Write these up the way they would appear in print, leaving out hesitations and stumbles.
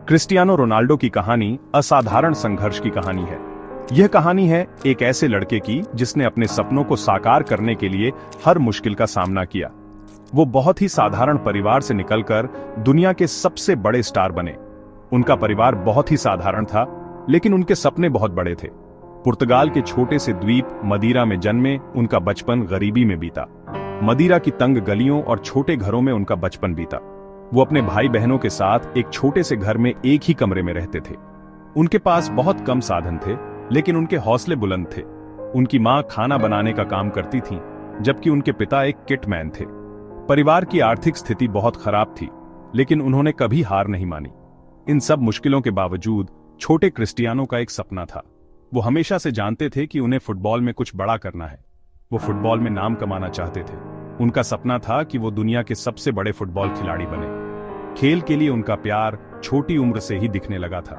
Cristiano Ronaldo की कहानी असाधारण संघर्ष की कहानी है। यह कहानी है एक ऐसे लड़के की जिसने अपने सपनों को साकार करने के लिए हर मुश्किल का सामना किया। वो बहुत ही साधारण परिवार से निकलकर दुनिया के सबसे बड़े स्टार बने। उनका परिवार बहुत ही साधारण था, लेकिन उनके सपने बहुत बड़े थे। पुर्तगाल के छोटे से द्वीप मदीरा में जन्मे उनका बचपन गरीबी में बीता। मदीरा की तंग गलियों और छोटे घरों में उनका बचपन बीता। वो अपने भाई बहनों के साथ एक छोटे से घर में एक ही कमरे में रहते थे। उनके पास बहुत कम साधन थे, लेकिन उनके हौसले बुलंद थे। उनकी मां खाना बनाने का काम करती थी, जबकि उनके पिता एक किटमैन थे। परिवार की आर्थिक स्थिति बहुत खराब थी, लेकिन उन्होंने कभी हार नहीं मानी। इन सब मुश्किलों के बावजूद छोटे क्रिस्टियानो का एक सपना था। वो हमेशा से जानते थे कि उन्हें फुटबॉल में कुछ बड़ा करना है। वो फुटबॉल में नाम कमाना चाहते थे। उनका सपना था कि वो दुनिया के सबसे बड़े फुटबॉल खिलाड़ी बने। खेल के लिए उनका प्यार छोटी उम्र से ही दिखने लगा था।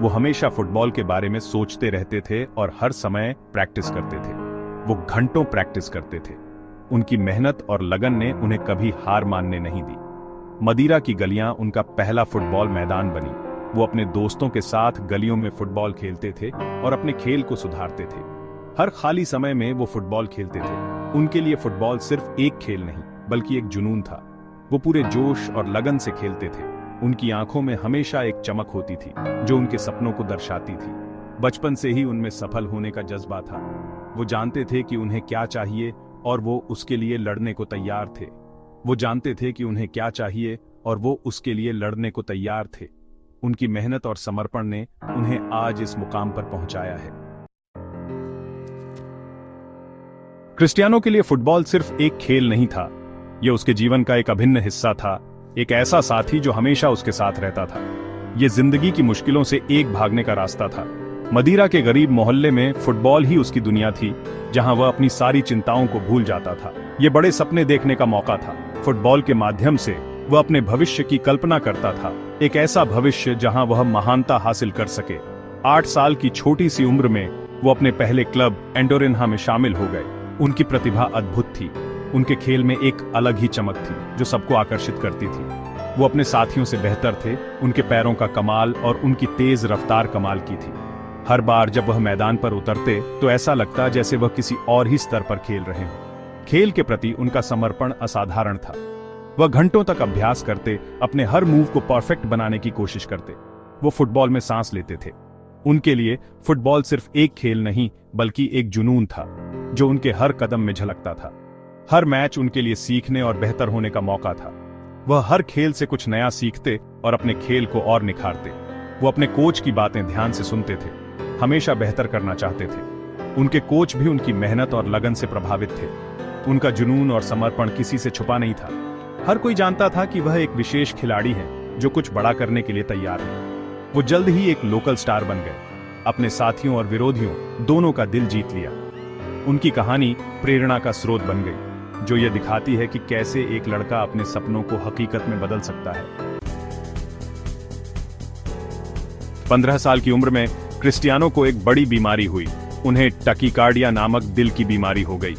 वो हमेशा फुटबॉल के बारे में सोचते रहते थे और हर समय प्रैक्टिस करते थे। वो घंटों प्रैक्टिस करते थे। उनकी मेहनत और लगन ने उन्हें कभी हार मानने नहीं दी। मदीरा की गलियां उनका पहला फुटबॉल मैदान बनी। वो अपने दोस्तों के साथ गलियों में फुटबॉल खेलते थे और अपने खेल को सुधारते थे। हर खाली समय में वो फुटबॉल खेलते थे। उनके लिए फुटबॉल सिर्फ एक खेल नहीं, बल्कि एक जुनून था। वो पूरे जोश और लगन से खेलते थे। उनकी आंखों में हमेशा एक चमक होती थी, जो उनके सपनों को दर्शाती थी। बचपन से ही उनमें सफल होने का जज्बा था। वो जानते थे कि उन्हें क्या चाहिए और वो उसके लिए लड़ने को तैयार थे। वो जानते थे कि उन्हें क्या चाहिए और वो उसके लिए लड़ने को तैयार थे। उनकी मेहनत और समर्पण ने उन्हें आज इस मुकाम पर पहुंचाया है। क्रिस्टियानो के लिए फुटबॉल सिर्फ एक खेल नहीं था, यह उसके जीवन का एक अभिन्न हिस्सा था। एक ऐसा साथी जो हमेशा उसके साथ रहता था। यह जिंदगी की मुश्किलों से एक भागने का रास्ता था। मदीरा के गरीब मोहल्ले में फुटबॉल ही उसकी दुनिया थी, जहां वह अपनी सारी चिंताओं को भूल जाता था। यह बड़े सपने देखने का मौका था। फुटबॉल के माध्यम से वह अपने भविष्य की कल्पना करता था, एक ऐसा भविष्य जहां वह महानता हासिल कर सके। 8 साल की छोटी सी उम्र में वो अपने पहले क्लब एंडोरिन्हा में शामिल हो गए। उनकी प्रतिभा अद्भुत थी। उनके खेल में एक अलग ही चमक थी जो सबको आकर्षित करती थी। वो अपने साथियों से बेहतर थे। उनके पैरों का कमाल और उनकी तेज रफ्तार कमाल की थी। हर बार जब वह मैदान पर उतरते तो ऐसा लगता जैसे वह किसी और ही स्तर पर खेल रहे हों। खेल के प्रति उनका समर्पण असाधारण था। वह घंटों तक अभ्यास करते, अपने हर मूव को परफेक्ट बनाने की कोशिश करते। वो फुटबॉल में सांस लेते थे। उनके लिए फुटबॉल सिर्फ एक खेल नहीं, बल्कि एक जुनून था जो उनके हर कदम में झलकता था। हर मैच उनके लिए सीखने और बेहतर होने का मौका था। वह हर खेल से कुछ नया सीखते और अपने खेल को और निखारते। वो अपने कोच की बातें ध्यान से सुनते थे, हमेशा बेहतर करना चाहते थे। उनके कोच भी उनकी मेहनत और लगन से प्रभावित थे। उनका जुनून और समर्पण किसी से छुपा नहीं था। हर कोई जानता था कि वह एक विशेष खिलाड़ी है जो कुछ बड़ा करने के लिए तैयार है। वो जल्द ही एक लोकल स्टार बन गए। अपने साथियों और विरोधियों दोनों का दिल जीत लिया। उनकी कहानी प्रेरणा का स्रोत बन गई, जो यह दिखाती है कि कैसे एक लड़का अपने सपनों को हकीकत में बदल सकता है। 15 साल की उम्र में क्रिस्टियानो को एक बड़ी बीमारी हुई। उन्हें टकीकार्डिया नामक दिल की बीमारी हो गई।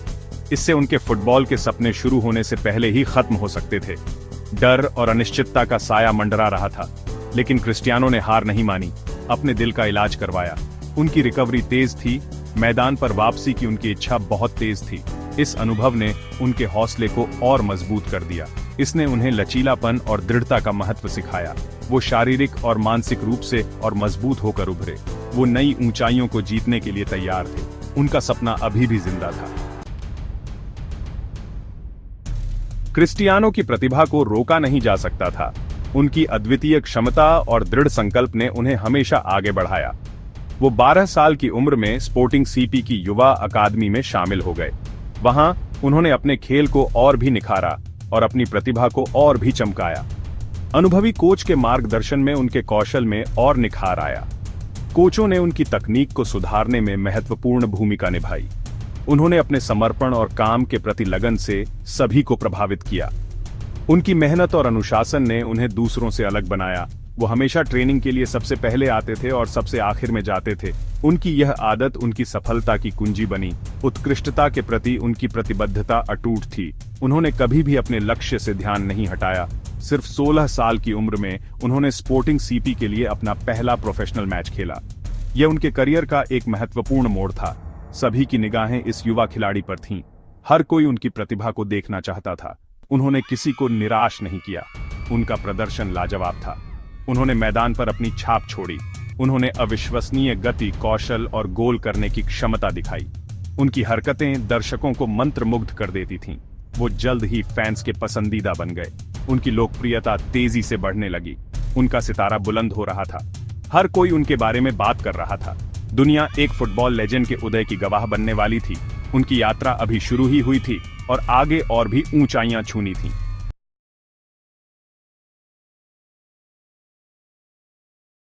इससे उनके फुटबॉल के सपने शुरू होने से पहले ही खत्म हो सकते थे। डर और अनिश्चितता का साया मंडरा रहा था, लेकिन क्रिस्टियानो ने हार नहीं मानी। अपने दिल का इलाज करवाया। उनकी रिकवरी तेज थी। मैदान पर वापसी की उनकी इच्छा बहुत तेज थी। इस अनुभव ने उनके हौसले को और मजबूत कर दिया। इसने उन्हें लचीलापन और दृढ़ता का महत्व सिखाया। वो शारीरिक और मानसिक रूप से और मजबूत होकर उभरे। वो नई ऊंचाइयों को जीतने के लिए तैयार थे। उनका सपना अभी भी जिंदा था। क्रिस्टियानो की प्रतिभा को रोका नहीं जा सकता था। उनकी अद्वितीय क्षमता और दृढ़ संकल्प ने उन्हें हमेशा आगे बढ़ाया। वो 12 साल की उम्र में स्पोर्टिंग सीपी की युवा अकादमी में शामिल हो गए। वहां उन्होंने अपने खेल को और भी निखारा और अपनी प्रतिभा को और भी चमकाया। अनुभवी कोच के मार्गदर्शन में उनके कौशल में और निखार आया। कोचों ने उनकी तकनीक को सुधारने में महत्वपूर्ण भूमिका निभाई। उन्होंने अपने समर्पण और काम के प्रति लगन से सभी को प्रभावित किया। उनकी मेहनत और अनुशासन ने उन्हें दूसरों से अलग बनाया। वो हमेशा ट्रेनिंग के लिए सबसे पहले आते थे और सबसे आखिर में जाते थे। उनकी यह आदत उनकी सफलता की कुंजी बनी। उत्कृष्टता के प्रति उनकी प्रतिबद्धता अटूट थी। उन्होंने कभी भी अपने लक्ष्य से ध्यान नहीं हटाया। सिर्फ 16 साल की उम्र में उन्होंने स्पोर्टिंग सीपी के लिए अपना पहला प्रोफेशनल मैच खेला। यह उनके करियर का एक महत्वपूर्ण मोड़ था। सभी की निगाहें इस युवा खिलाड़ी पर थीं। हर कोई उनकी प्रतिभा को देखना चाहता था। उन्होंने किसी को निराश नहीं किया। उनका प्रदर्शन लाजवाब था। उन्होंने मैदान पर अपनी छाप छोड़ी। उन्होंने अविश्वसनीय गति, कौशल और गोल करने की क्षमता दिखाई। उनकी हरकतें दर्शकों को मंत्रमुग्ध कर देती थीं। वो जल्द ही फैंस के पसंदीदा बन गए। उनकी लोकप्रियता तेजी से बढ़ने लगी। उनका सितारा बुलंद हो रहा था। हर कोई उनके बारे में बात कर रहा था। दुनिया एक फुटबॉल लेजेंड के उदय की गवाह बनने वाली थी। उनकी यात्रा अभी शुरू ही हुई थी और आगे और भी ऊंचाइयां छूनी थीं।